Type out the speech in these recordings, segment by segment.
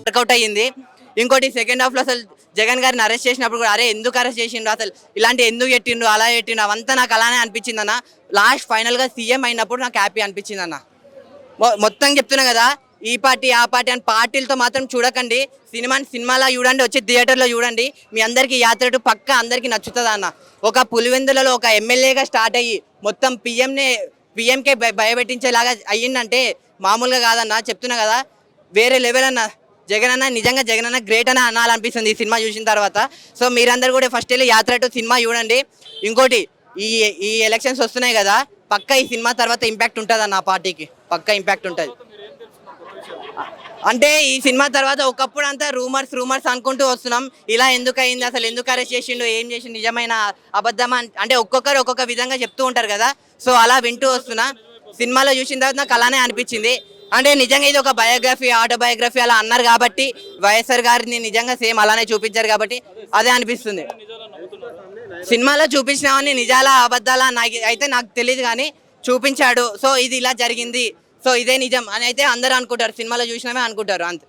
Work out అయ్యింది. ఇంకోటి second హాఫ్లో అసలు జగన్ గారిని అరెస్ట్ చేసినప్పుడు కూడా అరే ఎందుకు అరెస్ట్ చేసిండు, అసలు ఇలాంటి ఎందుకు పెట్టిండు, అలా పెట్టిండు, అవంతా నాకు అలానే అనిపించింది అన్న. లాస్ట్ ఫైనల్గా సీఎం అయినప్పుడు నాకు హ్యాపీ అనిపించింది అన్న. మొత్తం చెప్తున్నా కదా, ఈ పార్టీ ఆ పార్టీ అని పార్టీలతో మాత్రం చూడకండి. సినిమాలో చూడండి, వచ్చి థియేటర్లో చూడండి. మీ అందరికీ యాత్ర పక్క అందరికీ నచ్చుతుంది అన్న. ఒక పులివెందులలో ఒక ఎమ్మెల్యేగా స్టార్ట్ అయ్యి మొత్తం పిఎంకే భయపెట్టించేలాగా అయ్యిందంటే మామూలుగా కాదన్న. చెప్తున్నా కదా, వేరే లెవెల్ అన్న. నిజంగా జగన్ అన్న గ్రేట్ అని అనాలనిపిస్తుంది ఈ సినిమా చూసిన తర్వాత. సో మీరందరూ కూడా ఫస్ట్ వెళ్ళి యాత్ర సినిమా చూడండి. ఇంకోటి ఈ ఎలక్షన్స్ వస్తున్నాయి కదా, పక్క ఈ సినిమా తర్వాత ఇంపాక్ట్ ఉంటుంది అన్న. పార్టీకి పక్క ఇంపాక్ట్ ఉంటుంది. అంటే ఈ సినిమా తర్వాత ఒకప్పుడు అంతా రూమర్స్ అనుకుంటూ వస్తున్నాం, ఇలా ఎందుకు అయింది, అసలు ఎందుకు అరెస్ట్ చేసిండు, ఏం చేసిండు, నిజమైన అబద్ధమా అంటే ఒక్కొక్కరు ఒక్కొక్క విధంగా చెప్తూ ఉంటారు కదా. సో అలా వింటూ వస్తున్నా. సినిమాలో చూసిన తర్వాత నాకు అలానే అనిపించింది. అంటే నిజంగా ఇది ఒక బయోగ్రఫీ, ఆటోబయోగ్రఫీ అలా అన్నారు కాబట్టి, వైఎస్ఆర్ గారిని నిజంగా సేమ్ అలానే చూపించారు కాబట్టి అదే అనిపిస్తుంది. సినిమాలో చూపించినవన్నీ నిజాలా అబద్ధాలా నాకు తెలియదు కానీ చూపించాడు. సో ఇది ఇలా జరిగింది, సో ఇదే నిజం అని అయితే అందరూ అనుకుంటారు. సినిమాలో చూసినవే అనుకుంటారు అంతే.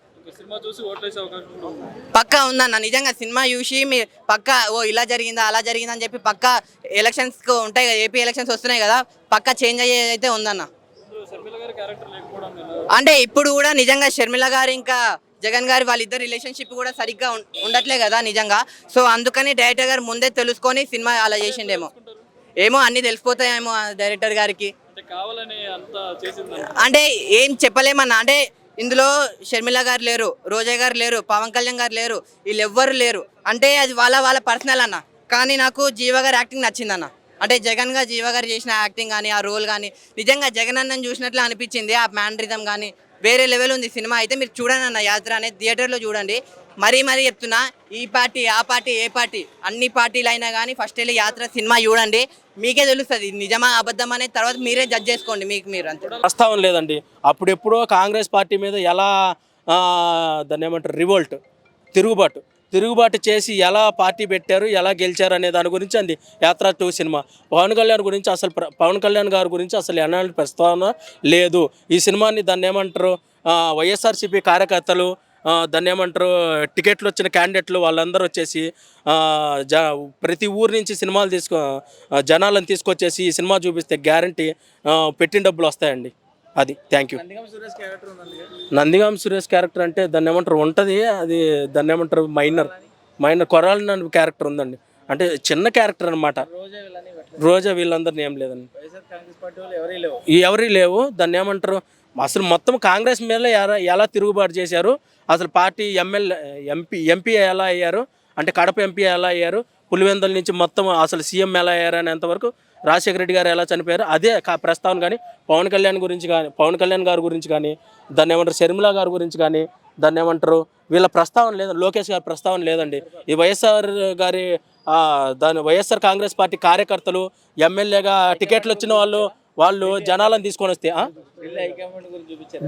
పక్కా ఉందన్న. నిజంగా సినిమా చూసి మీరు పక్కా ఇలా జరిగిందా అలా జరిగిందా అని చెప్పి పక్కా ఎలక్షన్స్ ఉంటాయి కదా, ఏపీ ఎలక్షన్స్ వస్తున్నాయి కదా, పక్కా చేంజ్ అయ్యేది అయితే ఉందన్న. అంటే ఇప్పుడు కూడా నిజంగా షర్మిల గారు ఇంకా జగన్ గారి వాళ్ళిద్దరు రిలేషన్షిప్ కూడా సరిగ్గా ఉండట్లే కదా నిజంగా. సో అందుకని డైరెక్టర్ గారు ముందే తెలుసుకొని సినిమా అలా చేసిండేమో. అన్ని తెలిసిపోతాయేమో డైరెక్టర్ గారికి. అంటే ఏం చెప్పలేమన్నా. అంటే ఇందులో షర్మిల గారు లేరు, రోజా గారు లేరు, పవన్ కళ్యాణ్ గారు లేరు, వీళ్ళు ఎవ్వరు లేరు. అంటే అది వాళ్ళ పర్సనల్ అన్న. కానీ నాకు జీవ గారి యాక్టింగ్ నచ్చిందన్న. అంటే జీవ గారు చేసిన యాక్టింగ్ కానీ, ఆ రోల్ కానీ నిజంగా జగన్ అన్నని చూసినట్లు అనిపించింది. ఆ మ్యానరిజం కానీ వేరే లెవెల్ ఉంది సినిమా. అయితే మీరు చూడండి అన్న, యాత్ర అనేది థియేటర్లో చూడండి. మరీ చెప్తున్నా, ఈ పార్టీ ఆ పార్టీ ఏ పార్టీ అన్ని పార్టీలు అయినా కానీ ఫస్ట్ వెళ్ళి యాత్ర సినిమా చూడండి, మీకే తెలుస్తుంది నిజమా అబద్ధం అనేది. తర్వాత మీరే జడ్జ్ చేసుకోండి మీకు మీరు. అంతే. ప్రస్తావన లేదండి. అప్పుడెప్పుడో కాంగ్రెస్ పార్టీ మీద ఎలా దాన్ని ఏమంటారు, రివోల్ట్, తిరుగుబాటు చేసి ఎలా పార్టీ పెట్టారు, ఎలా గెలిచారు అనే దాని గురించి అంది యాత్ర 2 సినిమా. పవన్ కళ్యాణ్ గారి గురించి అసలు ఎలాంటి ప్రస్తావన లేదు ఈ సినిమాని. దాన్ని ఏమంటారు, వైఎస్ఆర్సీపీ కార్యకర్తలు, దాన్ని ఏమంటారు, టికెట్లు వచ్చిన క్యాండిడేట్లు వాళ్ళందరూ వచ్చేసి ప్రతి ఊరు నుంచి జనాలను తీసుకొచ్చేసి ఈ సినిమా చూపిస్తే గ్యారంటీ పెట్టిన డబ్బులు వస్తాయండి. అది. Thank you. Nandigam Suresh character అంటే దాన్ని ఏమంటారు ఉంటుంది, అది దాన్ని ఏమంటారు, మైనర్ కొరాలి క్యారెక్టర్ ఉందండి. అంటే చిన్న క్యారెక్టర్ అనమాట. రోజా వీళ్ళందరినీ ఏం లేదండి, ఎవరి లేవు. దాన్ని ఏమంటారు, అసలు మొత్తం కాంగ్రెస్ మీద ఎలా తిరుగుబాటు చేశారు, అసలు పార్టీ ఎంపీ ఎలా అయ్యారు, అంటే కడప ఎంపీ ఎలా అయ్యారు, పులివెందుల నుంచి మొత్తం అసలు సీఎం ఎలా అయ్యారు అనేంతవరకు, రాజశేఖర రెడ్డి గారు ఎలా చనిపోయారు అదే ప్రస్తావన. కానీ పవన్ కళ్యాణ్ గారి గురించి కానీ దాన్ని ఏమంటారు, షర్మిల గారి గురించి కానీ దాన్ని ఏమంటారు, వీళ్ళ ప్రస్తావన లేదు. లోకేష్ గారి ప్రస్తావన లేదండి. ఈ వైఎస్ఆర్ కాంగ్రెస్ పార్టీ కార్యకర్తలు, ఎమ్మెల్యేగా టికెట్లు వచ్చిన వాళ్ళు జనాలను తీసుకొని వస్తే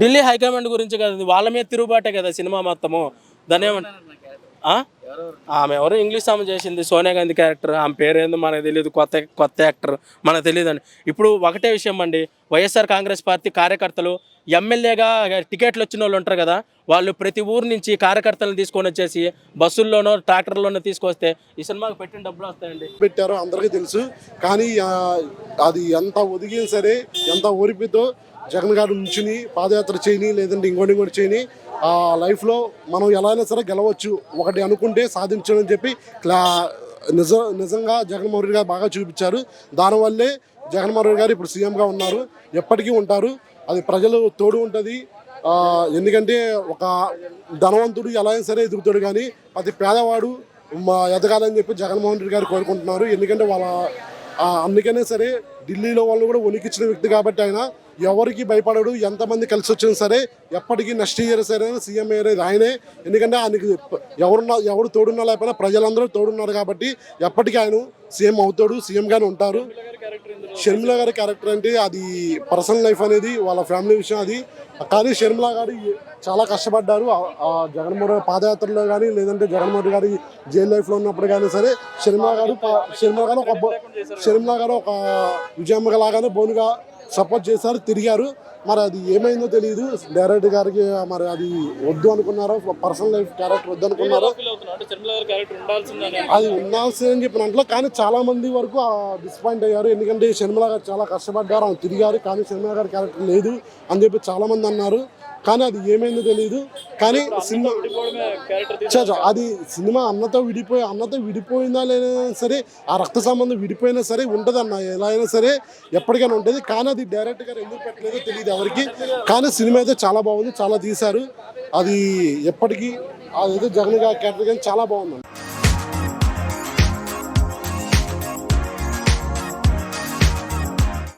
ఢిల్లీ హైకమాండ్ గురించి కదా, వాళ్ళ మీద తిరుగుబాటే కదా సినిమా మొత్తము. దాన్ని ఏమంటారు, ఆమె ఎవరు ఇంగ్లీష్ ఆమె చేసింది, సోనియా గాంధీ క్యారెక్టర్, ఆమె పేరేందో మనకు తెలియదు, కొత్త యాక్టర్ మనకు తెలియదు అండి. ఇప్పుడు ఒకటే విషయం అండి, వైఎస్ఆర్ కాంగ్రెస్ పార్టీ కార్యకర్తలు ఎమ్మెల్యేగా టికెట్లు వచ్చిన వాళ్ళు ఉంటారు కదా, వాళ్ళు ప్రతి ఊరు నుంచి కార్యకర్తలను తీసుకొని వచ్చేసి బస్సుల్లోనో ట్రాక్టర్లోనో తీసుకొస్తే ఈ సినిమాకి పెట్టిన డబ్బులు వస్తాయండి. పెట్టారో అందరికీ తెలుసు. కానీ అది ఎంత ఒదిగినా సరే, ఎంత ఓరిపితో జగన్ గారు నుంచుని పాదయాత్ర చేయని, లేదంటే ఇంకోటి చేయని, ఆ లైఫ్లో మనం ఎలా అయినా సరే గెలవచ్చు, ఒకటి అనుకుంటే సాధించడం చెప్పి నిజంగా జగన్మోహన్ రెడ్డి గారు బాగా చూపించారు. దానివల్లే జగన్మోహన్ రెడ్డి గారు ఇప్పుడు సీఎంగా ఉన్నారు, ఎప్పటికీ ఉంటారు. అది ప్రజలు తోడు ఉంటుంది. ఎందుకంటే ఒక ధనవంతుడు ఎలా అయినా సరే ఎదుగుతాడు, కానీ ప్రతి పేదవాడు ఎదగాలని చెప్పి జగన్మోహన్ రెడ్డి గారు కోరుకుంటున్నారు. ఎందుకంటే అందుకనే సరే ఢిల్లీలో వాళ్ళు కూడా వణికిచ్చిన వ్యక్తి కాబట్టి ఆయన ఎవరికి భయపడడు. ఎంతమంది కలిసి వచ్చినా సరే ఎప్పటికీ నెక్స్ట్ ఇయర్ సరే సీఎం అయ్యేది ఆయనే. ఎందుకంటే ఆయనకి ఎవరు తోడున్నా లేకపోయినా ప్రజలందరూ తోడున్నారు కాబట్టి ఎప్పటికీ ఆయన సీఎం అవుతాడు, సీఎంగానే ఉంటారు. షర్మిల గారి క్యారెక్టర్ అంటే అది పర్సనల్ లైఫ్ అనేది వాళ్ళ ఫ్యామిలీ విషయం అది. కానీ షర్మిల గారు చాలా కష్టపడ్డారు జగన్మోహన్ పాదయాత్రలో కానీ, లేదంటే జగన్మోహన్ గారి జైలు లైఫ్లో ఉన్నప్పుడు కానీ సరే షర్మిల గారు ఒక విజయమ్మ లాగానే బోనుగా సపోర్ట్ చేశారు, తిరిగారు. మరి అది ఏమైందో తెలియదు. డైరెక్టర్ గారికి మరి అది వద్దు అనుకున్నారో, పర్సనల్ లైఫ్ క్యారెక్టర్ వద్దు అనుకున్నారో, అది ఉండాల్సిందని చెప్పిన దాంట్లో. కానీ చాలా మంది వరకు డిసప్పాయింట్ అయ్యారు. ఎందుకంటే షర్మిల గారు చాలా కష్టపడ్డారు, ఆమె తిరిగారు, కానీ షర్మిల గారి క్యారెక్టర్ లేదు అని చెప్పి చాలా మంది అన్నారు. కానీ అది ఏమైందో తెలియదు. కానీ సినిమా అది సినిమా అన్నతో విడిపోయిందా లేదా సరే, ఆ రక్త సంబంధం విడిపోయినా సరే ఉంటుంది అన్న, ఎలా అయినా సరే ఎప్పటికైనా ఉంటుంది. కానీ అది డైరెక్టర్ గారు ఎందుకు పెట్టలేదో తెలియదు ఎవరికి. కానీ సినిమా అయితే చాలా బాగుంది, చాలా తీశారు. అది ఎప్పటికీ అదైతే జగన్ గారి క్యారెక్టర్ కానీ చాలా బాగుంది.